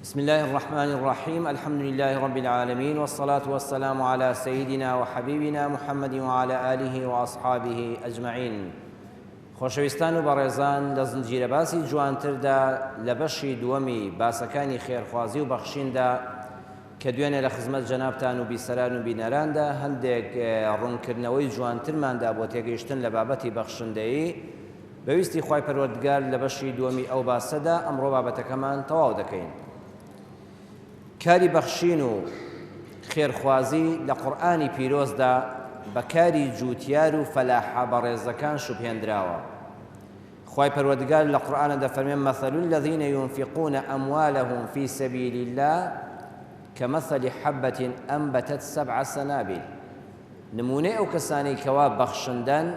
بسم الله الرحمن الرحيم. الحمد لله رب العالمين، والصلاة والسلام على سيدنا وحبيبنا محمد وعلى آله وأصحابه أجمعين. خۆشەویستان و بەڕێزان، لە زنجیرە باسی جوانتردا لە بەشی دووەمی باسەکانی خێرخوازی و بەخشیندا کە دوێنێ لە خزمەت جەنابتان و بیسەران و بینەراندا هەندێک ڕوونکردنەوەی جوانترماندا بۆ تێگەیشتن لە بابەتی بەخشندەیی بەویستی خوای پەروەردگار لە بەشی دووەمی ئەو باسەدا ئەمڕۆ بابەتەکەمان تەواو دەکەین. کاری بەخشین و خێرخوازی لە قورئانی پیرۆزدا بەکاری جوتیار و فەلاحە بەڕێزەکان شوبهێنراوە. خوای پەروەردگار لە قورئانە دەفەرمێ: مثل الذين ينفقون أموالهم في سبيل الله كمثل حبة أنبتت 7 سنابل. نمونەی ئەو کەسانەی کەوا بەخشندەن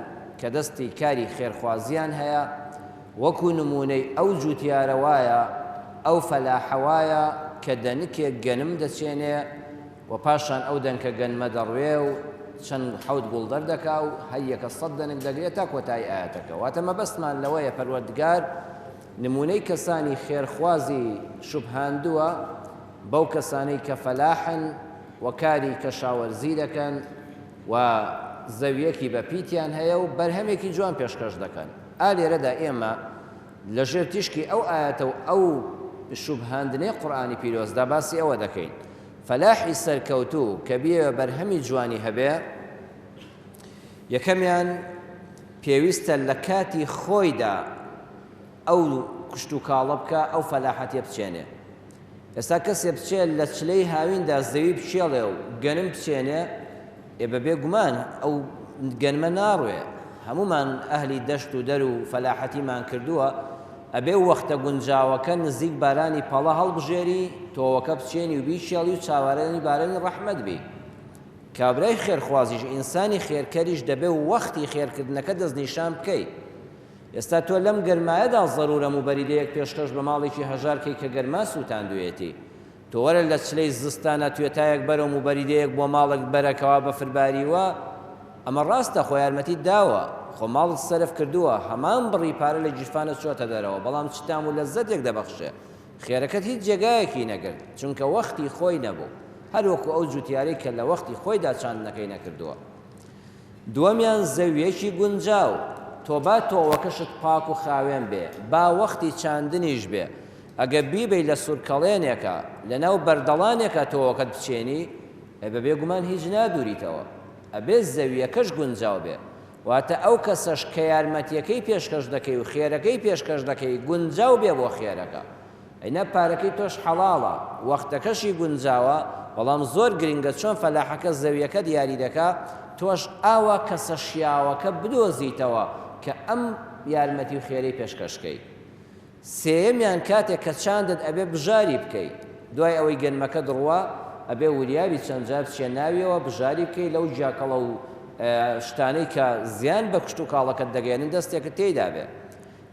کە دەستی کاری خێرخوازیان هەیە وەکو نمونەی ئەو جوتیارە وایە، ئەو فەلاحە وایە کە دەنکێک گەنم دەچێنێ و پاشان ئەو دەنکە گەنمە دەڕوێ و چەند حەوت گوڵ دەردەکا و هەیەکە 100 دەنک دەگرێت تا کۆتایی ئاەتەکە. واتە مەبەستمان لەوەیە پەروەردگار نمونەی کەسانی خێرخوازی شوبهاندووە بەو کەسانەی کە فەلاحن و کاری کەشاوەرزی دەکەن و زەویەکی بە پیتیان هەیە و بەرهەمێکی جوان پێشکەش دەکەن. لێرەدا ئێمە لە ژێر تیشکی ئەو ئاەتە و ئەو شوبهاندنەی قورئانی پیرۆزدا باسی ئەوە دەکەین. فەلاحی سەرکەوتوو کە بێ بەرهەمی جوانی هەبێ، یەکەمیان پێویستە لە کاتی خۆیدا ئەو کشت و کاڵە بکە، ئەو فەلاحەتێ بچێنێ. ئێستا کەسێ بچێت لە چلەی هاویندا زەوی بچێڵێ و گەنم بچێنێ، بەبێ گومان ئەو گەنمە ناڕوێ. هەمومان ئەهلی دەشت و دەر و فەلاحەتیمان کردووە، ئەبێ وەختە گونجاوەکە نزیک بارانی پەڵە هەڵبژێری تۆوەکە بچێنی و بیشێڵی و چاوەڕێنی بارانی ڕەحمەت بی. کابرای خێرخوازیش ئینسانی خێرکەریش دەبێ و وەختی خێرکردنەکە دەستنیشان بکەیت. ئێستا تۆ لەم گەرمایەدا زەڕورە موبەریدەیەک پێشکەش بە ماڵێکی هەژارکەی کە گەرما سووتاندوێتی، تۆ وەرە لە چلەی زستانە توێتایەک بەرەو موبەریدەیەک بۆ ماڵێک بەرەکەوە بە فرباریوە، ئەمە ڕاستە خۆ یارمەتی داوە، خۆ ماڵت سەرف کردووە، هەمان بڕی پارە لە جیرفانت چۆتە دەرەوە، بەڵام چتام و لەزەتێک دەبەخشێ. خێرەکەت هیچ جێگایەکی نەگرت، چونکە وەختی خۆی نەبوو، هەروەکو ئەو جوتیارەی کە لە وەختی خۆیدا چاندنەکەی نەکردووە. دووەمیان زەویەکی گونجاو، تۆ با تۆوەکەشت پاک و خاوێن بێ، با وەختی چاندنیش بێ. ئەگە بیبەی لە سوورکەڵێنێکە لەناو بەردەڵانێکە تۆوەکەت بچێنی، بەبێ گومان هیچ نادووریتەوە. ئەبێ زەویەکەش گونجاو بێ، واتە ئەو کەسەش کە یارمەتیەکەی پێشکەش دەکەی و خێرەکەی پێشکەش دەکەی گونجاو بێ بۆ خێرەکە. ئەینە پارەکەی تۆش حەڵاڵە، وەختەکەشی گونجاوە، بەڵام زۆر گرنگە چۆن فەلاحەکە زەویەکە دیاری دەکا، تۆش ئاوا کەسە شیاوەکە بدۆزیتەوە کە ئەم یارمەتی و خێرەی پێشکەشکەی. سێیەمیان کاتێک کە چاندت ئەبێ بژاری بکەیت، دوای ئەوەی گەنمەکە دڕوا ئەبێ وریابی چەند جار بچێناویەوە بژاری بکەیت لەو جاکەڵە و شتانەی کە زیان بە کشت و کاڵەکەت دەگەێنن دەستێکت تێیدا بێ.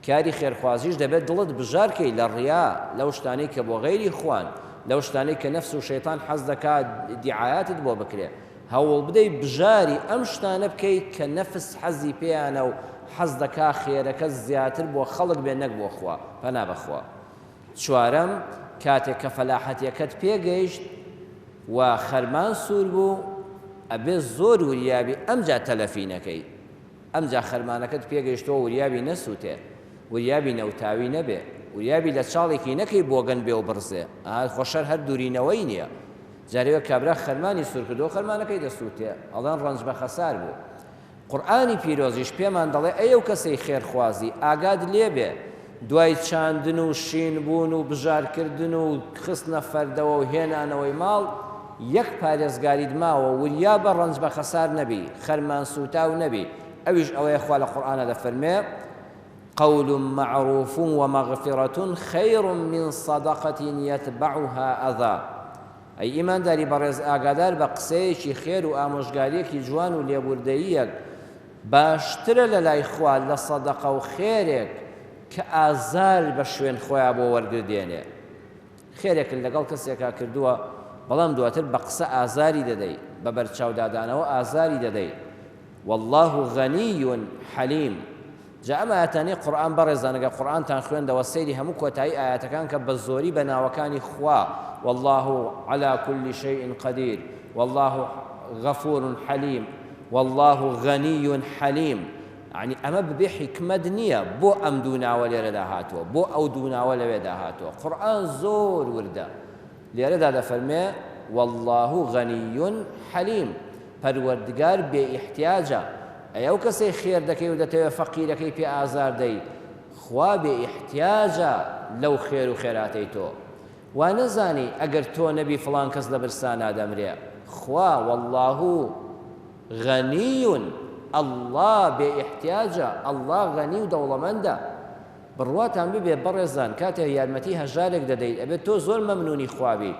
کاری خێرخوازیش دەبێت دڵت بژارکەی لە ڕیا، لەو شتانەی کە بۆ غەیری خوان، لەو شتانەی کە نەفس و شەیطان حەز دەکات دیعایەتت بۆ بکرێ، هەوڵ بدەی بژاری ئەم شتانە بکەیت کە نەفس حەزی پێیانە و حەز دەکا خێرەکە زیاتر بۆ خەڵک بێ نەک بۆ خوا، پەنا بەخوا. چوارەم، کاتێک کە فەلاحەتیەکەت پێگەیشت و خەرمان سوور بوو، ئەبێ زۆر وریابی ئەمجا تەلەفی نەکەی. ئەمجا خەرمانەکەت پێگەیشتەوە وریابی نەسووتێ، وریابی نەوتاوی نەبێ، وریابی لە چاڵێکی نەکەی بۆگەن بێ و بڕزێ. خۆشەر هەر دوورینەوەی نییە. جارێوە کابرا خەرمانی سوور کردەوە خەرمانەکەی دەسووتێ، ئەڵێن ڕەنج بە خەسار بوو. قورئانی پیرۆزیش پێمان دەڵێ ئەو کەسەی خێرخوازی ئاگاد لێبێ دوای چاندن و شین بوون و بژارکردن و خستنە فەردەوە و هێنانەوەی ماڵ یەک پارێزگاریت ماوە، وریا بە ڕەنج بە خەسار نەبی، خەرمان سوتاو نەبی. ئەویش ئەوەیە خوا لە قورئانە دەفەرمێ: قول معروف ومغفرة خير من صدقة يتبعها أذى. ئەی ئیمانداری بەڕێز، ئاگادار بە قسەیەکی خێر و ئامۆژگاریەکی جوان و لێبوردەییەک باشترە لە لای خوا لە سەدەقە و خێرێک کە ئازار بە شوێن خۆیان بۆ وەرگردێنێ. خێرێکن لەگەڵ کەسێکا کردووە، بەڵام دواتر بە قسە ئازاری دەدەی، بە بەرچاودادانەوە ئازاری دەدەی. والله غەنی حەلیم. جا ئەم ئاەتانەی قورئان بەڕێزان ئەگەر قورئانتان خوێندەوە سەیری هەموو کۆتایی ئاەتەکان کە بە زۆری بە ناوەکانی خوا والله على كل شيء قدير والله غفور حليم والله غني حليم يعني ئەمە ببێ حکمت نییە بۆ ئەم دوو ناوە لێرەدا هاتووە بۆ ئەو دوو ناوە لەوێدا هاتووە قورئان زۆر وردە لێرەدا دەفەرمێ والله غني حليم پەروەردگار بێ ئیحتیاجە ئەو کەسەی خێر دەکەی و دەتەوێت فەقیرەکەی پێ ئازار دەی خوا بێ ئیحتیاجە لەو خێر و خێراتەی تۆ وا نەزانی ئەگەر تۆ نەبی فڵان کەس لە برسانە دەمرێ خوا والله غني الله بێ ئیحتیاجە الله غەنی و دەوڵەمەندە بڕواتان ببێ بەڕێزان کاتێک یارمەتی هەژارێک دەدەیت ئەبێت تۆ زۆر مەمنونی خوابی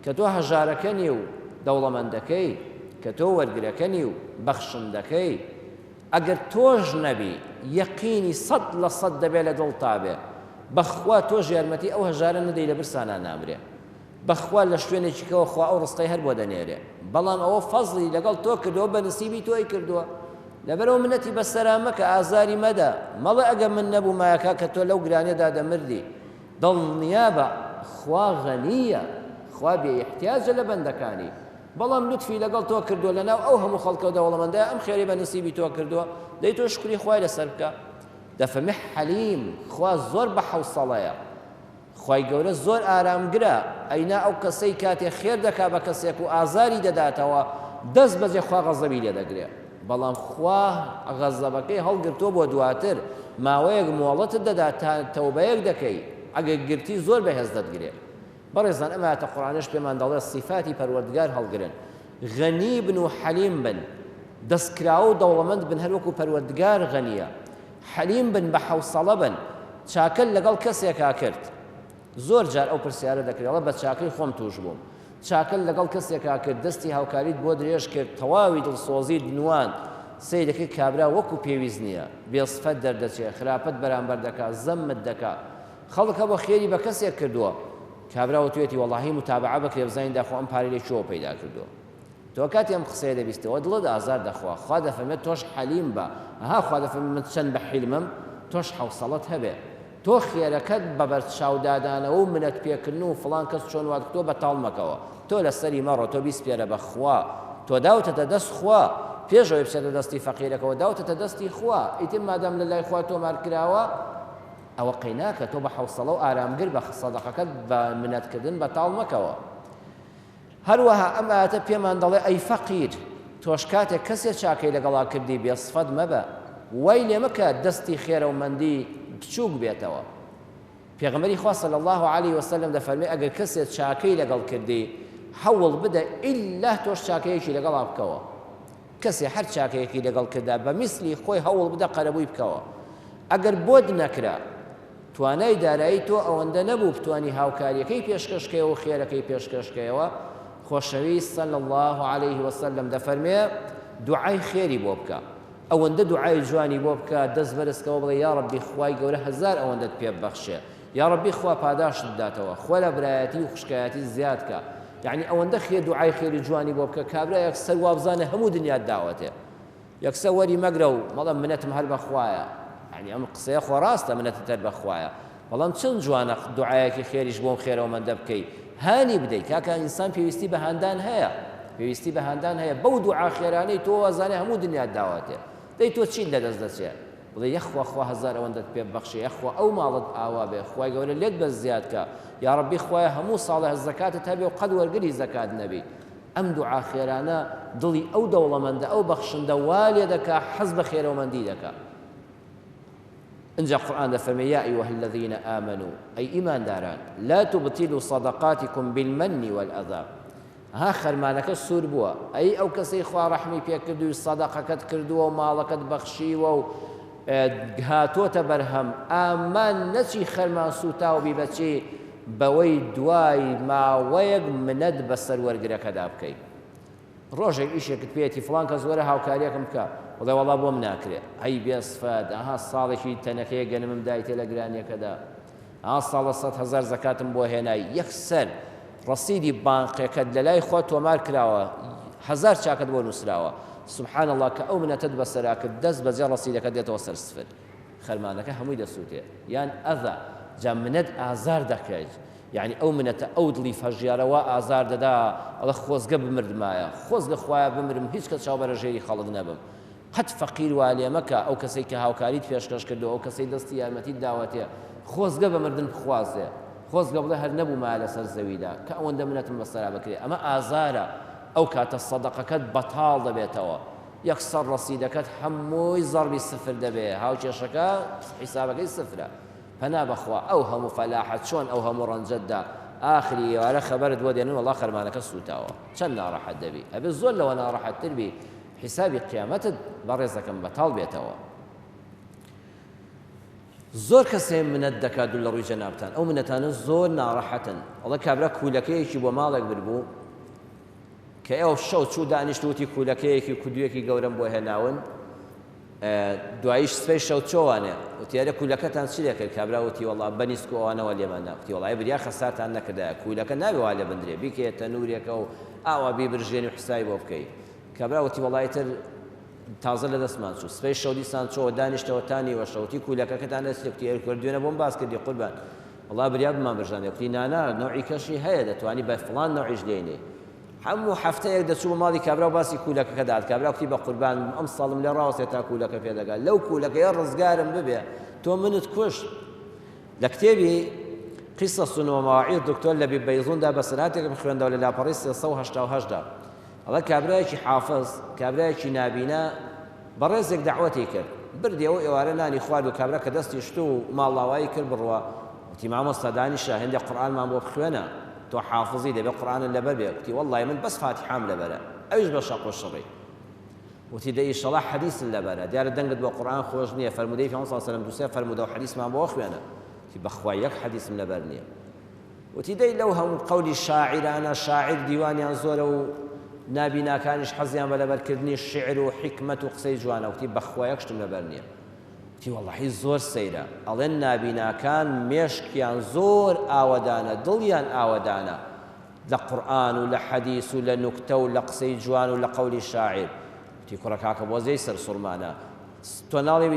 کە تۆ هەژارەکەنی و دەوڵەمەندەکەی کە تۆ وەرگرەکەنی و بەخشندەکەی ئەگەر تۆش نەبی یەقینی 100% دەبێت لە دڵتا بێ بەخوا تۆش یارمەتی ئەو هەژارە نەدەی لە برسانە نامرێ بەخوا لە شوێنێکی کەوە خوا ئەو ڕستەی هەر بۆ دەنێرێ بەڵام ئەوە فەزڵی لەگەڵ تۆ کردەوە بە نسیبی تۆی کردووە لەبەرەوە منەتی بەسەرامە کە ئازاری مەدە مەڵێ ئەگەر من نەبوو مایەکە کە تۆ لەو گرانێدا دەمردی دڵنیابە خوا غەنیە خوا بێ ئیحتیاجە لە بەندەکانی بەڵام لوتفی لەگەڵ تۆ کردووە لەناو ئەو هەموو خەڵکە و دەوڵەمەندەیە ئەم خێری بە نسیبی تۆ کردووە دەی تۆ شکری خوای لەسەر بکە دەفەرمێ حەلیم خوا زۆر بە حەوسەڵەیە خوای گەورە زۆر ئارامگرە ئەینا ئەو کەسەی کاتێ خێر دەکا بە کەسێک و ئازاری دەداتەوە دەست بەجێ خوا غەزەبی لێ دەگرێ بەڵام خوا غەزەبەکەی هەڵگرتۆ بۆ دواتر ماوەیەک مۆڵەتت دەدا تا تەوبەیەک دەکەی ئەگەر گرتی زۆر بەهێز دەتگرێ بەڕێزان ئەم ئاەتە قورئانیش پێمان دەڵێ سیفاتی پەروەردگار هەڵگرن غەنی بن و حەلیم بن دەستکراوە و دەوڵەمەند بن هەر وەکو پەروەردگار غەنیە حەلیم بن بە حەوسەڵە بن چاکە لەگەڵ کەسێکا کرد زۆر جار ئەو پرسیارە دەکرێتەوە بە چاکەی خۆم توش بووم چاکە لەگەڵ کەسێکا کرد دەستی هاوکاریت بۆ درێژ کرد تەواوی دڵسۆزیت نوان سەیرەکەی کابرا وەکو پێویست نییە بێسفەت دەردەچێت خراپەت بەرامبەر دەکات زەمت دەکات خەڵکە بۆ خێری بە کەسێک کردووە کابرا وتوێتی وەڵاهی متابعە بکرێ بزانین داخۆ ئەم پارەی لێ چۆ پەیدا کردووە تۆ کاتی ئەم قسەیە دەبیستەوە دڵت ئازار دەخوا خوا دەفەرمێت تۆش حەلیم بە ئەها خوا دەفەرمێت من چەند بە حیلمم تۆش حەوسەڵەت هەبێ تۆ خێرەکەت بە بەرچاودادانەوە و منەت پێکردن و فڵان کەس چۆن وات تۆ بەتاڵ مەکەوە تۆ لەسەری مەڕۆ تۆ بیسپێرە بە خوا تۆ داوتەتە دەست خوا پێشەوەی بچێتە دەستی فەقیرەکەەوە داوتەتە دەستی خوا ئیتر مادام لە لای خوا تۆمار کراوە ئەوە قەیناکە تۆ بە حەوسەڵە و ئارامگر بە سەدەقەکەت بە منەتکردن بەتاڵ مەکەوە هەروەها ئەم ئاەتە پێمان دەڵێ ئەی فەقیر تۆش کاتێک کەسێک چاکەی لەگەڵا کردی بێسفەت مەبە وای لێ مەکە دەستی خێرەومەندی بچووک بێتەوە پێغەمبەری خوا صلی الله علیه وسلم دەفەرمێ ئەگەر کەسێک چاکەی لەگەڵ کردی هەوڵ بدە ئیلا تۆش چاکەیەکی لەگەڵا بکەوە کەسێ هەر چاکەیەکی لەگەڵ کردا بە میسلی خۆی هەوڵ بدە قەرەبووی بکەوە ئەگەر بۆت نەکرا توانای دارایی تۆ ئەوەندە نەبوو بتوانی هاوکاریەکەی پێشکەشکەیەوە و خێرەکەی پێشکەشکەیەوە خۆشەویست صلی الله علیه وسلم دەفەرمێ دوعای خێری بۆ بکە ئەوەندە دوعای جوانی بۆ بکە دەست بەرزکەوە بڵێ یا ڕەبی خوای گەورە هەزار ئەوەندەت پێ ببەخشێ یا ڕەبی خوا پاداشت بداتەوە خوا لە برایەتی و خوشکایەتی زیاد کە یعنی ئەوەندە دوعای خێری جوانی بۆ بکە کابرا یەکسەر وابزانە هەموو دنیات داوەتێ یەکسەر وەری مەگرە و مەڵێ منەتم هەر بەخوایە یعنی ئەم قسەیە خۆ ڕاستە منەتت هەر بەخوایە بەڵام چەند جوانە دوعایەکی خێریش بۆم خێرەوەمەندە بکەی هانی بدەیت کاکە ئینسان پێویستی بە هاندان هەیە پێویستی بە هاندان هەیە بەو دوعا خێرانەی تۆ وازانێ هەموو دنیات داواتێ دەی تۆ چیت لەدەست دەچێت بڵێ یەخوا خوا هەزار ئەوەندەت پێ ببەخشێ یەخوا ئەو ماڵت ئاوا بێ خوای گەورە لێت بەس زیاد کە یا ڕەبی خوایە هەموو ساڵە زەکاتت هەبێ و قەد وەرگری زەکات نەبی ئەم دوعا خێرانە دڵی ئەو دەوڵەمەندە ئەو بەخشندە وا لێ دەکا حەز بە خێرەوەمەندی دەکا انجا قرآن دفرمي يا أيها الذين آمنوا أي إيمان داران لا تبطلوا صدقاتكم بالمن والأذى ها خرمانك السور بوا أي أو كسي خوا رحمي بيا كردو صدقة كردو ومالك بخشي و هاتو تبرهم آمان نشي خرمان سوتاو ببچي بوي دواي ما ويق مند بسر ورقرك دابكي ڕۆژێک ئیشێکت پێێتی فڵان کەس وەرە هاوکاریەکەم بکە وڵێ وەڵا بۆم ناکرێ ئەی بێسفەت ئەها ساڵێکی تەنەکەیە گەنمم دایتێ لە گرانیەکەدا ئا ساڵە 100,000 زەکاتم بۆ هێنای یەکسەر ڕەسیدی بانقیەکەت لە لای خۆ تۆمار کراوە 1000 چاکت بۆ نووسراوە سبحان الله کە ئەو منەتت بەسەرا کرد دەست بەجێ ڕەسیدەکە دێتەوە سەر سفر خەرمانەکە هەمووی دەسووتێ یان ئەذا جا منەت ئازار دەکەیت یعنی ئەو منەتە ئەو دڵی فەژیارەوە ئازار دەدا ئەڵە خۆزگە بمردمایە خۆزگە خوایە بمرم هیچ کەس چاوبەرە ژێری خەڵک نەبم قەت فەقیر وا لێ مەکە ئەو کەسێک کە هاوکاریت پێشکەش کردو ئەو کەسەی دەستی یارمەتیت داوەتێ خۆزگە بەمردن بخوازێ خۆزگە بڵێ هەر نەبوومایە لەسەر زەویدا کە ئەوەندە منەتم بەسەرا بکرێ ئەمە ئازارە ئەو کاتە سەدەقەکەت بەتاڵ دەبێتەوە یەکسەر ڕەسیدەکەت هەمووی زەربی سفر دەبێ هاوکێشەکە حیسابەکەی سفرە پەنا بەخوا ئەو هەموو فەلاحەت چۆن ئەو هەموو ڕەنجەتدا ئاخری ئێوارە خەبەرت بۆ دێنن وەڵا خەرمانەکە سوتاوە چەند ناڕەحەت دەبی ئەبێ زۆر لەوە ناڕەحەتتر بی حیسابی قیامەتت بەڕێزەکەم بەتاڵ بێتەوە زۆر کەسێ منەت دەکات دوو لە ڕووی جەنابتان ئەو منەتانە زۆر ناڕەحەتن ئەڵە کابرا کوولەکەیەکی بۆ ماڵێک بردبوو کە ئێوە شەو چوو دانیشتوتی کوولەکەیەکی کودوویەکی گەورەم بۆ هێناون دواییش سبەی شەو چۆوانێ وتیارە کوولەکەتان چی دەکرد کابرا وتی وەڵا بەنیسک و ئەوانەوە لێمان ناوتی وەڵای بریا خەسارتان نەکردایە کوولەکە ناوێ وا لێ بندرێ بیکەیە تەنوورێکە و ئاوا بیبرژێنی و حسابی بۆ بکەیت کابرا وتی وەڵای تر تازە لە دەستمان چوو سبەی شەو دیسان چۆوە دانیشتەوە تانیوە شەوتی کوولەکەتان دەستی کردوێنە بۆم باس کردی قوربان وەڵا بریا بمان برژانێ وتی نانا نوعی کەشی هەیە دەتوانی بە فڵان نوعیش لێنێ هەموو هەفتەیەک دەچوو ماڵی کابرا و باسی کوولەکەکە دات کابرا وتی بە قوربان ئەم ساڵم لێ ڕاوەستێت تا کوولەکە پێدەگات لەو کوولەکەیە ڕزگارم ببێ تۆ منت کوشت لە کتێبی قیسەس و مەواعیظ دکتۆر لەبی بەیزوندا بەسەراتێکم خوێندەوە لە لاپەڕی 388 ئەڵە کابرایەکی حافظ کابرایەکی نابینا بەڕێزێک دەعوەتی کرد بردیەوە ئێوارە نانی خوارد و کابرا کە دەستی شتو و ماڵاوایی کرد بڕوە وتی مامۆستا دانیشە هێندێک قورئانمان بۆ بخوێنە تۆ حافظی دەبێ قورئانت لەبەر بێ وتی وەڵڵای من بەس فاتحام لەبەرە ئەویش بە شەق و شڕی وتی دە ئیشەڵا حەدیثت لەبەرە دیارە دەنگت بۆ قورئان خۆش نییە فەرمودەی پێغەمبەر صلی الله علیه و سلم دووسێ فەرموودە و حەدیثمان بۆ خوێنە وتی بەخوا یەک حەدیثم لەبەر نییە وتی دەی لەو هەموو قەولی شاعرانە شاعر دیوانیان زۆرە و نابیناکانیش حەزیان بە لەبەرکردنی شعر و حکمت و قسەی جوانە وتی بەخوا یەک شتم لەبەر نییە وتی وەڵڵاهی زۆر سەیرە ئەڵێن نابیناکان مێشکیان زۆر ئاوەدانە دڵیان ئاوەدانە لە قورئان و لە حەدیث و لە نوکتە و لە قسەی جوان و لە قەولی شاعر وتی کوڕە کاکە بۆزەی سەر سوڕمانە تۆ ناڵێ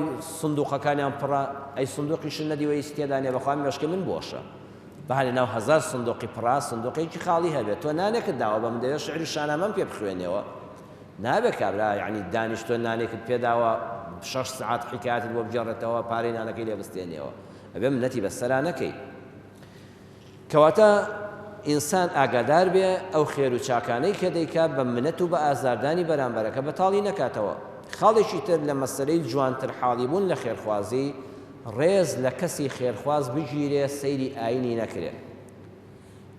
سندوقەکانیان پڕە ئەی سندوقیشن نەدیوە ئیسێدانێ بەخوا مێشکە من بۆشە بەهالە ناو هەزار سندوقی پڕا سندوقێکی خاڵی هەبێت تۆ نانێکت داوە بەم دەوێت شعری شانامەم پێ بخوێنێەوە نابێت کابرا یعنی دانیشتۆ نانێکت پێداوە 6 ساعت حکایەتت بۆ بجێڕێتەوە پارەی نانەکەی لێ بستێنێەوە ئەبێ منەتی بەسەرا نەکەی کەواتە ئینسان ئاگادار بێ ئەو خێر و چاکانەی کە دەیکات بە منەت و بە ئازاردانی بەرامبەرەکە بەتاڵی نەکاتەوە خاڵێکی تر لە مەسەلەی جوانتر حاڵی بوون لە خێرخوازی ڕێز لە کەسی خێرخواز بگیرێ سەیری ئاینی نەکرێت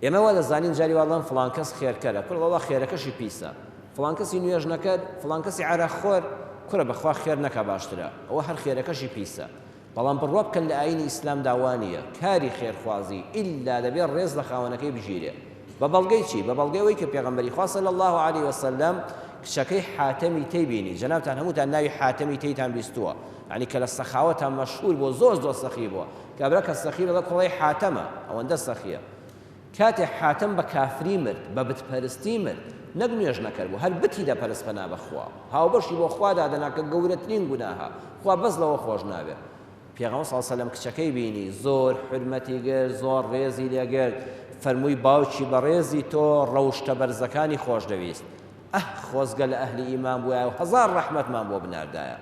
ئێمە وا دەزانین جاری واڵام فڵان کەس خێرکەرە کوڕ وەڵا خێرەکەشی پیسە فڵان کەسی نوێژ نەکرد فڵان کەسی عەرەخۆر کوڕە بەخوا خێر نەکا باشترە ئەوە هەر خێرەکەشی پیسە بەڵام بڕوا بکەن لە ئاینی ئیسلام داوانیە کاری خێرخوازی ئیلا دەبێت ڕێز لە خاوەنەکەی بژیرێ بە بەڵگەی چی بە بەڵگەی ئەوەی کە پێغەمبەری خوا صلی الله علیه وسلم کچەکەی حاتەمی تێی بینی جەنابتان هەمووتان ناوی حاتەمی تێیتان بیستووە یعنی کە لە سەخاوەتان مەشهور بۆ زۆر سەخی بووە کابرا کە سەخی بڵێ کوڵەی حاتەمە ئەوەندە سەخیە کاتێ حاتەم بە کافری مرد بە بتپەرستی مرد نەک نوێژ نەکرد بوو هەر بتی دەپەرست پەنا بەخوا هاوبەشی بۆ خوا دادەنا کە گەورەترین گوناهە خوا بەس لەوە خۆش نابێت پێغەمبەر صلی الله علیه و سلم کچەکەی بینی زۆر حرمەتی گرت زۆر ڕێزی لێگرت فەرمووی باوکی بە ڕێزی تۆ ڕەوشتە بەرزەکانی خۆش دەویست خۆزگە لە ئەهلی ئیمان بووە و هەزار ڕەحمەتمان بۆ بناردایە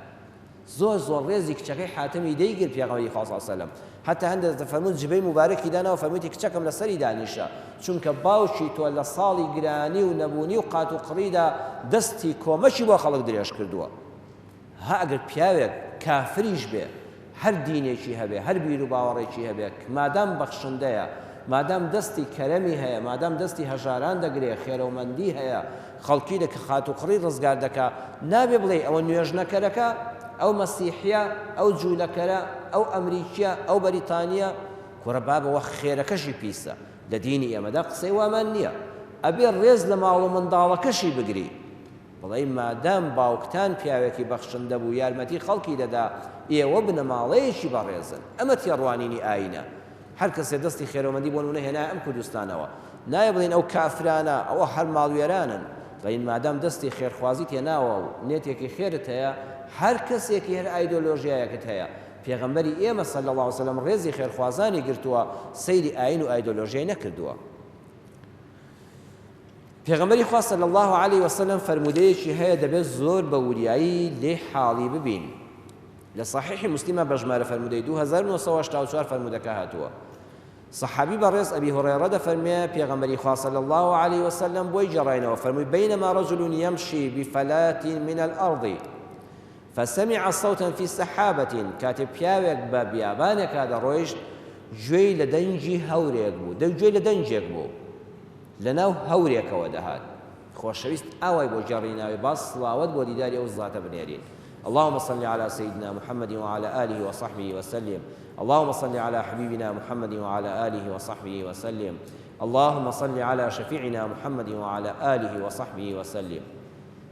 زۆر ڕێزی کچەکەی حاتەمی دەیگرت پێغەمبەری خوا صلی الله علیه و سلم حتا هەندێک دەفەرموون جبەی مبارەکی داناوە فەرموویەتی کچەکەم لەسەری دانیشە چونکە باوکی تۆ لە ساڵی گرانی و نەبوونی و قات و قڕیدا دەستی کۆمەکی بۆ خەڵک درێژ کردووە ها ئەگەر پیاوێک کافریش بێ هەر دینێکی هەبێ هەر بیر و باوەڕێکی هەبێ مادام بەخشندەیە مادام دەستی کەرەمی هەیە مادام دەستی هەژاران دەگرێ خێرەومەندی هەیە خەڵکی دەکە خات و قڕی ڕزگار دەکا نابێ بڵێ ئەوە نوێژ نەکەرەکە ئەو مەسیحیە ئەو جوولەکەرە ئەو ئەمریکیە ئەو بەریتانیا کوڕە بابەوە خێرەکەشی پیسە لە دینی ئێمەدا قسەی وامان نییە ئەبێ ڕێز لە ماڵ و منداڵەکەشی بگری بڵێ مادام باوکتان پیاوێکی بەخشندە بوو یارمەتی خەڵکی دەدا ئێوە بنەماڵەیەکی بەڕێزن ئەمە تێڕوانینی ئاینە هەر کەسێ دەستی خێرەوەمەندی بۆ نمونە هێنایە ئەم کوردستانەوە نایە بڵێن ئەو کافرانە ئەوە هەر ماڵوێرانن بەین مادام دەستی خێرخوازی تێناوە و نێتێکی خێرت هەیە هەر کەسێکی هەر ئایدۆلۆژیایەکت هەیە پێغەمبەری ئێمە صلی الله علیه وسلم ڕێزی خێرخوازانی گرتووە سەیری ئاین و ئایدۆلۆژیای نەکردووە. پێغەمبەری خوا صلی الله علیه وسلم فەرمودەیەکی هەیە دەبێت زۆر بە وریایی لێ حاڵی ببین. لە صحیحی مسلمە بە ژمارە فەرمودەی 2984 فەرمودەکە هاتووە. صحابي برز أبي هريرة فرمي بيغمبري خوا صلى الله عليه وسلم بوي جرينا وفرمي بينما رجل يمشي بفلات من الأرض فسمع صوتا في سحابة كاتب بياوك بابيابانك هذا رويش جوي لدنجي هوريك بو جوي لدنجيك بو لناو هوريك ودهات خوشويست أوي بو جرينا باص صلاوات بو ديداري وزات بنيرين. اللهم صل على سيدنا محمد وعلى آله وصحبه وسلم. اللهم صل على حبيبنا محمد وعلى آله وصحبه وسلم. اللهم صل على شفيعنا محمد وعلى آله وصحبه وسلم.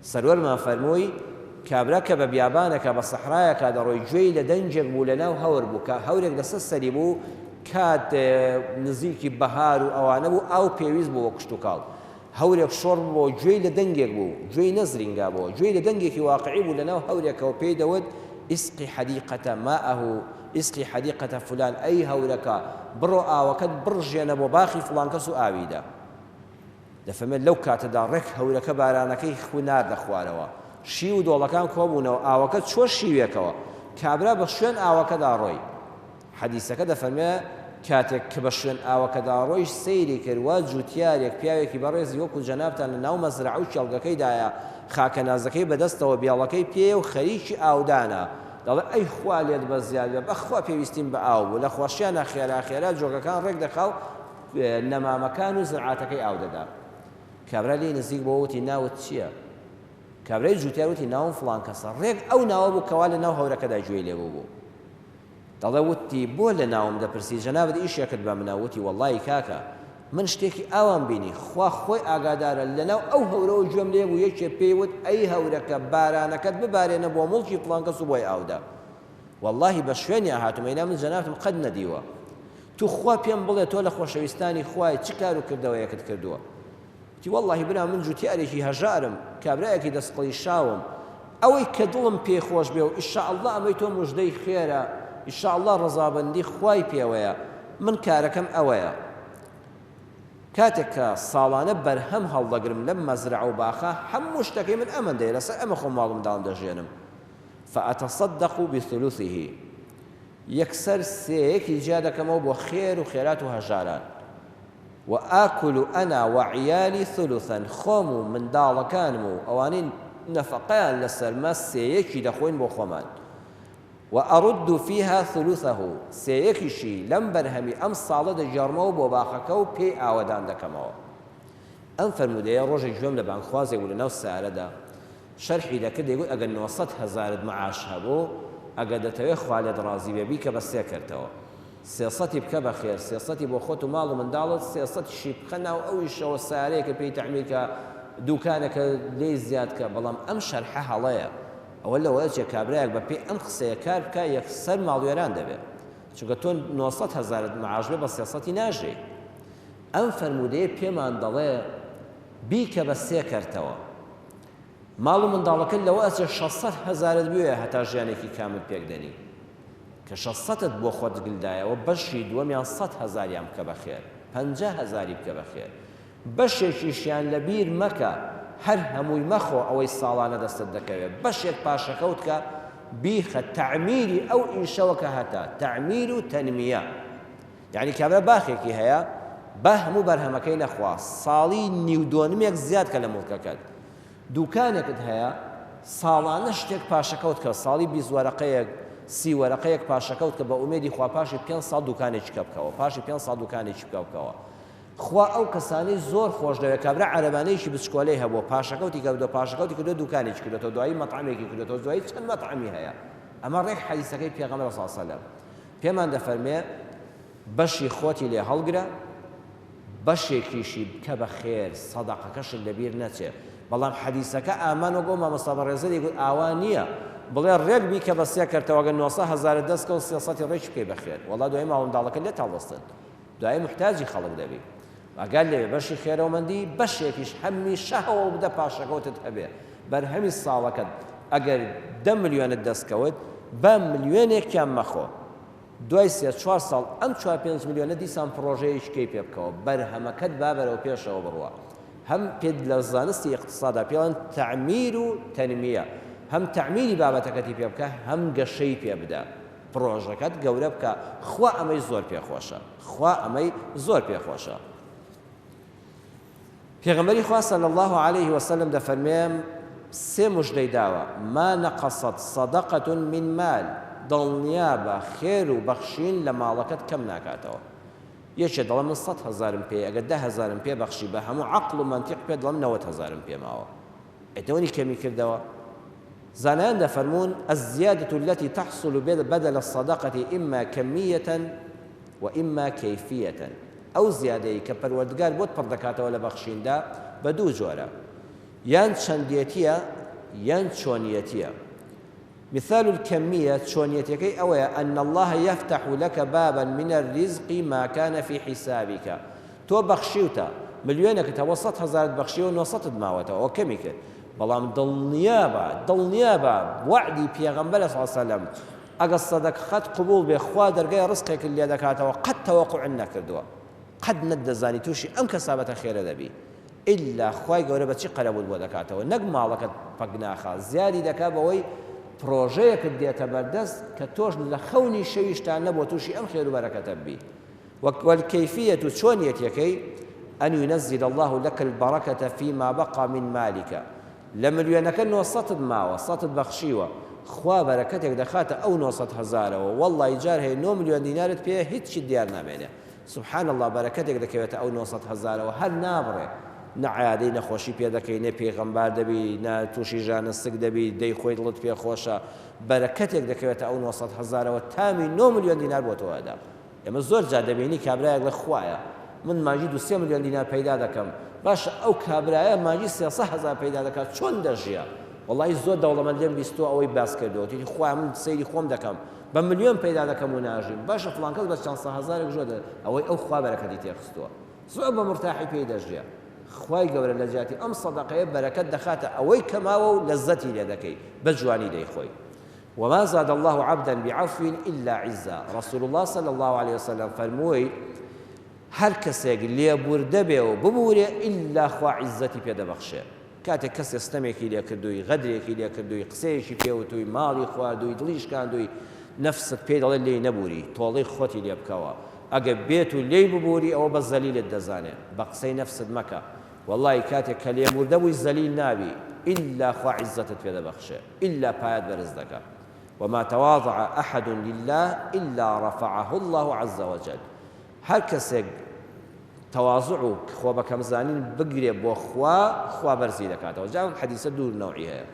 سرور ما فرموي كابراك ببيابانك بصحرايك دروي جوي لدنجك بو لناو هور بو هورك دسسري بو كات نزيكي بهار اوانبو او بيويز بو وكشتوكال هورك شرب بو جوي لدنجك بو جوي نزرينغا بو جوي لدنجك واقعي بو لناو هورك وبيدود اسقي حديقة ماءه اسقي حديقة فلان أي هورك برو آوكد برجينا بو باخي فلان كسو آويدا دفمن لو كاتدا رك هورك بارانكي خوينار دخواروا شيو دولكان كوبونا آوكد شو شيويكوا كابرا بشوين آوكدا روي حديثك دفمن كاتك كبشوين آوكدا روي سيري كروا جوتياريك بياويكي بريز يوكو جنابتان لناو مزرعوش يلقاكي دايا خاك نازكي بدستو بيالكي بيو خريشي آودانا دەڵێ ئەی خوا لێت بە زیاد بێ بەخوا پێویستیم بە ئاو بوو لە خۆشییانە خێرا جۆگەکان ڕێک دەخاو نەمامەکان و زرعاتەکەی ئاو دەدا. کابرا لێ نزیک بۆ وتی ناوت چییە؟ کابرای جوتیار وتی ناوم فڵان کەسە ڕێک ئەو ناوە بوو کەوا لە ناو هەورەکەدا گوێی لێ بوو. دەڵێ وتی بۆ لە ناوم دەپرسی جەنابەت ئیشێکت بە منە وتی وەڵڵی کاکە من شتێکی ئاوام بینی خوا خۆی ئاگادارە لەناو ئەو هەورەوە گوێم لێ بوو یەکێ پێیوت ئەی هەورەکە بارانەکەت ببارێنە بۆ مڵکی فڵان کەس و بۆی ئاودا واللهی بە شوێنیان هاتوومەینا من جەنابەتم قەت نەدیوە تو خوا پێم بڵێ تۆ لە خۆشەویستانی خوای چ کار و کردەوەیەکت کردووە تی واللهی برا من جوتیارێکی هەژارم کابرایەکی دەستقڵی شاوم ئەوەی کە دڵم پێخۆش بێ و ئینشاءالله ئەمەی تۆ موژدەی خێرە ئینشاءالله ڕەزابەندی خوای پێوەیە من کارەکەم ئەوەیە کاتێک کە ساڵانە بەرهەم هەڵدەگرم لەم مەزرعە و باخە هەموو شتەکەی من ئەمەندەیە لەسەر ئەمە خۆم ماڵمداڵم دەژێنم فأتصدق بثلثه یەکسەر سێیەکی جا دەکەمەوە بۆ خێر و خێرات و هەژاران وآكل أنا وعيالي ثلثا خۆم و منداڵەکانم و ئەوانەی نەفەقەیان لەسەرمە سێیەکی دەخۆین بۆ خۆمان وأرد فيها ثلثه سيكشي لم برهمي أم صالة جرمو بباخكو بي آودان دكمو أم فرمودية روجي جملة بان خوازي ولا نو السارة شرحي دا كده يقول أقل نوصت هزارد معاشها بو أقل دتوي خوالد رازي بيك بس يكرتو سياستي بك بخير سياستي بو خوتو مالو من دالت سياستي شي بخنا وأويش والساريك بي تعميك دوكانك لي زيادك بلام أم شرحها ليا ئەوە لەوەیە کابراایك بە پێی ئەم قسەیە کار بکە یەکسەر ماڵوێران دەبێت چونکە تۆ 900 هەزارت معاش بێ بە سیاسەتی ناژێ ئەم فەرمودەیە پێمان دەڵێ بیکە بە سێ کەرتەوە ماڵ و منداڵەکە لەوە ئەچێ 600 هەزارت بوێ هەتا ژیانێکی کامل پێکدەنی کە 600ت بۆ خۆت گلدایەوە بەشی دووەمیان 100 هەزاریان بکە بەخێر 50 هەزاری بکە بەخێر بەشێکیشیان لەبیر مەکە هەر هەمووی مەخۆ ئەوەی ساڵانە دەستت دەکەوێت بەشێک پاشەکەوت کە بیخە تعمیری ئەو ئیشەوەکە هەتا تعمیر و تەنمیە یعنی کابرا باخێکی هەیە بە هەموو بەرهەمەکەی نەخوا ساڵی نیودۆنمێک زیاد کە لە مڵکەکەت دوکانێکت هەیە ساڵانە شتێک پاشەکەوت کە ساڵی 20 وەرەقەیەک 30 وەرەقەیەک پاشەکەوت کە بە ئومێدی خوا پاشی 500 دوکانێکی بکەوە پاشی 500 دوکانێکی بکەوە خوا ئەو کەسانی زۆر خۆش دەوێت کابرا عەرەبانەیەکی بچکۆلەی هەبووە پاشەکەوتی کردو پاشەکەوتی کردو دوکانێکی کردێتەوە دوایی مەطعەمێکی کردێتەوە دوایی چەند مەطعەمی هەیە ئەمە ڕێک حەدیثەکەی پێغەمبەر صلی الله علیه وسلم پێمان دەفەرمێ بەشی خۆتی لێ هەڵگرە بەشێکیشی بکە بە خێر سەدەقەکەشت لەبیر نەچێ بەڵام حەدیثەکە ئامان وەگۆ مامۆستا بەڕێزەری گوت ئاوا نییە بڵێ ڕێک بی کە بە سێ کەرتەوە ئەگەر 900 هەزارت دەستکە و 300 ڕێکی بکەی بەخێر وەڵا دوای ماڵ و منداڵەکە لێ تاڵدەستن دوای محتاجی خەڵک دەبی ئەگەر لێ بەشی خێرەوەمەندی بەشێکیش هەمیشە هەوە بدە پاشەکەوتت هەبێ بەرهەمی ساڵەکەت ئەگەر 10 ملیۆنت دەستکەوت بە ملیۆنێکیان مەخۆ دوای 3-4 ساڵ ئەم 4-5 میلیۆنە دیسان پرۆژەیەشکەی پێ بکەوە بەرهەمەکەت با بەرەو پێشەوە بڕوە هەم پێت لە زانستی اقتصادا پێڵەن تعمیر و تەنمیە هەم تعمیری بابەتەکەتی پێ بکە هەم گەشەی پێ بدە پرۆژەکەت گەورە بکە خوا ئەمەی زۆر پێخۆشە خوا ئەمەی زۆر پێخۆشە پێغەمبەری خوا صلی الله عليه وسلم دەفەرمێ سێ موژدەی داوە ما نەقەسەت صەدەقەة من مال دڵنیا بە خێر و بەخشین لە ماڵەکەت کەم ناکاتەوە یەکێ دەڵێ من 100,000 پێ ئەگەر 10,000 پێ بەخشی بە هەموو عەقڵ و مەنتیق پێ دەڵێم 90,000 پێ ماوە ئەتەوەنی کەمی کردەوە زانایان دەفەرمون الزيادة التي تحصل بدل الصدقة إما كمية وإما كيفية أو زيادة كبروردگار بۆت پڕ دەکاتەوە لە بەخشیندا بە دوو جۆرە یان چەندیەتیە یان چۆنیەتیە مثال الكمية چۆنیەتەکەی ئەوەیە أن الله يفتح لك بابا من الرزق ما كان في حسابك تۆ بەخشیوتە ملیۆنێکتەوە 100,000 بەخشیوە 900 ماوەتەوە کەمی کرد بەڵام دڵنیا بە وعدی پێغەمبەر صلی الله علیه وسلم ئەگەر سەدەقەت قبول بێ خوا دەرگای ڕزقێک لێ دەکاتەوە قەت تەوەقوع نەکردووە قەت نەتدەزانی تووشی ئەم کەسابەتە خێرە دەبی ئیلا خوای گەورە بەچی قەرەبوت بۆ دەکاتەوە نەک ماڵەکەت پەک ناخا زیادی دەکا بەوەی پرۆژەیەکت دێتە بەردەست کە تۆش لە خەونی شەویشتان نەبووە تووشی ئەم خێر و بەرەکەتە بی والكيفية چۆنیەتەکەی أن ينزل الله لك البركة فيما بقى من مالك لمليونەکە 900 ماوە 100 بەخشیوە خوا بەرەکەتێک دەخاتە ئەو 900,000ەوە وەڵڵی جار هەیە 9 ملیۆن دینارت پێ هیچی دیار نامێنێ سبحان الله بەرەکەتێک دەکەوێتە ئەو 900,000ەوە هەر نابڕێ نەعادەی نەخۆشی پێ دەکەی نە پێغەمبار دەبی نە تووشی ژانستک دەبی دەی خۆی دڵت پێ خۆشە بەرەکەتێک دەکەوێتە ئەو 900,000ەوە تامی 9 ملیۆن دینار بۆ تۆدا ئێمە زۆر جا دەبینی کابرایەک لە خوایە من ماژی 2 ملیۆن دینار پەیدا دەکەم باشە ئەو کابرایە ماژی 300,000 پەیدا دەکات چۆن دەژیە وەڵی زۆر دەوڵەمەندێم بیستوە ئەوەی باس کردەوە توی خوا من سەیری خۆم دەکەم بە ملیۆن پەیدا دەکەم و ناژیم باشە فڵان کەس بە چەند سەهەزارێک ژۆ ئەوەی ئەو خوا بەرەکەتی تێخستووە زۆر بە مرتاحی پێی دەژیە خوای گەورە لە جیاتی ئەم سەدەقەیە بەرەکەت دەخاتە ئەوەی کەماوە و لەزەتی لێ دەکەی بە جوانی دەیخۆی وما زاد الله عبدا بعفو إلا عزا رسول الله صلى الله عليه وسلم فرمووی هەر کەسێک لێبوردە بێ و ببورێ ئیلا خوا عیزەتی پێدەبەخشێ کاتێک کەس ئێستەمێکی لێ کردووی غەدرێکی لێ کردووی قسەیەکی پێوتووی ماڵی خواردووی دڵیش کاندووی نەفست پێی دەڵێ لێی نەبووری تۆڵەی خۆتی لێ بکەوە ئەگەر بێت و لێی ببووری ئەوە بە زەلیلت دەزانێ بە قسەی نەفست مەکە وەڵڵی کاتێک کە لێبوردە بووی زەلیل نابی ئیلا خوا عیزەتت پێدەبەخشێ ئیلا پایەت بەرز دەکا وما تواضع أحد لله إلا رفعه الله عز وجل هەر کەسێک تەواضع و خۆ بەکەم زانین بگرێ بۆ خوا بەرزی دەکاتەوە جا حەدیثە دوور نەوعی هەیە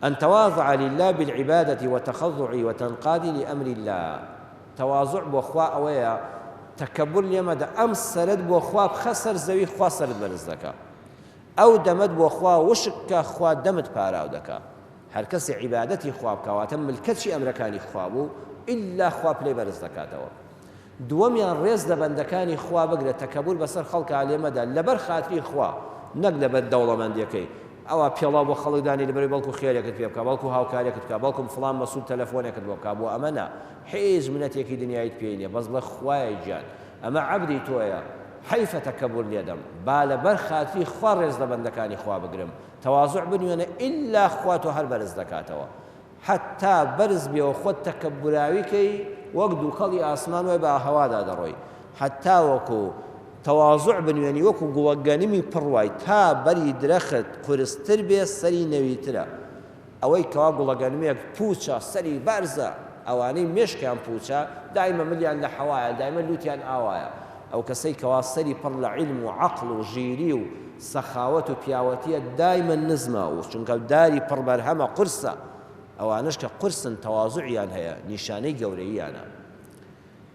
أن تواضع لله بالعبادة وتخضع وتنقاد لأمر الله تواضع بۆ خوا ئەوەیە تەکەبور لێمەدە ئەم سەرت بۆ خوا بخەسەر زەوی خوا سەرت بەرز دەکا ئەو دەمەت بۆ خوا وشککە خوا دەمت پاراو دەکا هەر کەسی عیبادەتی خوا بکەواتە ملکەتی ئەمرەکانی خوا بوو ئیلا خوا پلەی بەرز دەکاتەوە دووەمیان ڕێز لە بەندەکانی خوا بگرێت تەکەبور بەسەر خەڵکا لێمەدا لەبەر خاتری خوا نەک لەبەر دەوڵەمەندیەکەی ئەوە پێڵاو بۆ خەڵکدانی لەبەری بەڵکو خێرێکت پێ بکە بەڵکو هاوکارێکت بکە بەڵکم فڵان مەسوول تەلەفۆنێکت بۆ بکە بۆ ئەمە نا هیچ منەتێکی دنیایت پێی نییە بەس بڵێ خوایە گیان ئەمە عەبدی تۆیە حیفە تەکەبور لێدەم با لەبەر خاتری خوا ڕێز لە بەندەکانی خوا بگرم تەواضع بنوێنە ئیلا خوا تۆ هەر بەرز دەکاتەوە حتا بەرز بێەوە خۆت تەکەبوراویکەی وەک دووکەڵی ئاسمان وای بە هەوادا دەڕۆی حتا وەکو تەواضع بنوێنی وەکو گوڵەگەنمی پڕوای تا بەری درەخت قورستر بێ سەری نەویترە ئەوەی کەوا گوڵەگەنمێک پوچە سەری بارزە ئەوانەی مێشکیان پوچە دایمە ملیان لە حەوایە دایمە لوتیان ئاوایە ئەو کەسەی کەوا سەری پڕ لە عیلم و عەقڵ و ژیری و سەخاوەت و پیاوەتیە دایمە نزمە و چونکە داری پڕ بەرهەمە قورسە ئەوانش کە قورسن تەواضعیان هەیە نیشانەی گەورەییانە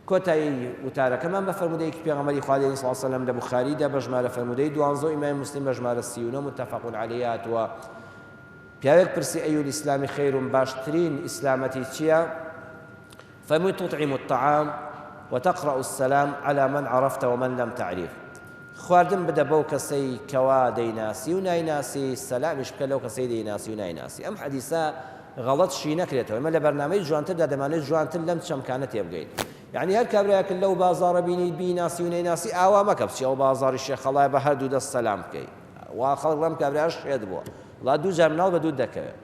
کۆتایی وتارەکەمان بە فەرمودەیەکی پێغەمبەری خوا عەلەیهی سڵاو وسەلام لە بوخاریدا بە ژمارە فەرمودەی 12 و ئیمامی موسلیم بە ژمارە 39 متفق عەلەیهی هاتووە پیاوێک پرسی ئەیول ئیسلامی خەیرم باشترین ئیسلامەتی چییە فەرمووی تطعم الطعام وتقرأ السلام على من عرفت ومن لم تعرف خواردن بدە بەو کەسەی کەوا دەیناسی و نایناسی سەلامیش بکە لەو کەسەی دەیناسی و نایناسی ئەم حەدیثە غەڵەتشی نەکرێتەوە ئەمە لە بەرنامەی جوانتردا دەمانێت جوانتر لەم چەمکانە تێبگەین یعنی هەر کابراایەکە لەو بازاڕە بینی بیناسی و نەیناسی ئاوا مەکە بچی ئەو بازاڕی شێخەڵای بە هەردوو دەست سەلام بکەیت وا خەڵک لەم کابراایش شێت بووە وڵا دوو جار مناڵ بە دوو دەکەوێت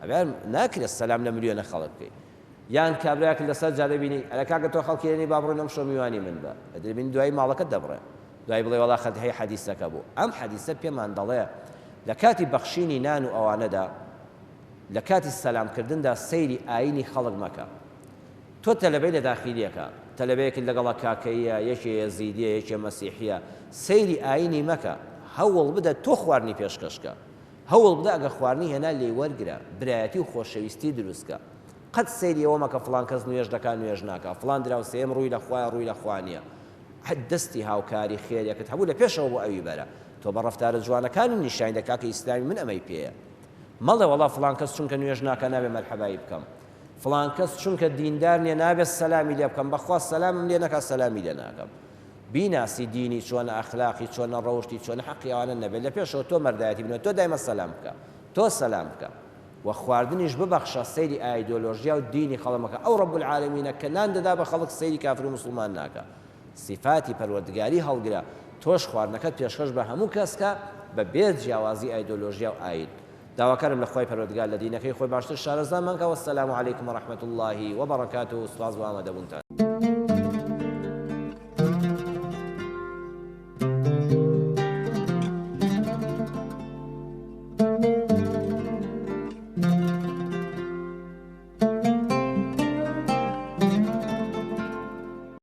ئەبێ ناکرێت سەلام لە ملیۆنە خەڵک بکەیت یان کابراایەک لەسەر جا دەبینی ئەرە کاکە تۆ خەڵکێنی با بڕۆین ئەم شۆ میوانی من بە دەبینی دوای ماڵەکەت دەبڕێ دوای بڵێ وەڵا خەت هەیە حەدیسەکە بوو ئەم حەدیسە پێمان دەڵێ لە کاتی بەخشینی نان و ئەوانەدا لە کاتی سەلامکردندا سەیری ئاینی خەڵک مەکە تۆ تەلەبەی لە داخیلیەکە تەلەبەیەکی لەگەڵە کاکەیە یەکێ یەزیدیە یەکێ مەسیحیە سەیری ئاینی مەکە هەوڵ بدە تۆ خواردنی پێشکەشکە هەوڵ بدە ئەگە خواردنی هێنا لێی وەرگرە برایەتی و خۆشەویستی دروستکە قەت سەیری ئەوە مەکە فڵان کەس نوێژ دەکات نوێژ ناکە فڵان دراوسێم ڕووی لە خوایە ڕووی لە خوانیە حەد دەستی هاوکاری خێریەکەت هەبوو لە پێشەوە بۆ ئەوی بەرە تۆ بە ڕەفتارە جوانەکانی نیشان دەکا کە ئیسلامی من ئەمەی پێیە مەڵێ وەڵا فڵان کەس چونکە نوێژ ناکە نابێ مەرحەبایی بکەم فڵان کەس چونکە دیندار نییە نابێت سەلامی لێ بکەم بەخوا سەلامم لێ نەکات سەلامی لێ ناکەم بیناسی دینی چۆنە ئەخلاقی چۆنە ڕەوشتی چۆنە حەقی ئەوانە نەبێت لە پێشەوە تۆ مەردایەتی بنێت تۆ دایمە سەلام بکە تۆ سەلام بکە و خواردنیش ببەخشە سەیری ئایدۆلۆژیا و دینی خەڵکمەکە ئەو ڕەب العالەمینە کە نان دەدا بە خەڵک سەیری کافر و موسڵمان ناکە صفاتی پەروەردگاری هەڵگرە تۆش خواردنەکەت پێشکەش بە هەموو کەسکە بە بێ جیاوازی ئایدۆلۆژیا و ئاید داواکارم لە خۆی پەروەردگار لە دینەکەی خۆی باشتر شارەزامان کە وەسەلام عەلەیکم وەڕەحمەتوڵڵاهی وەبەڕەکاتوه و سوپاس بۆ ئامادەبوونتان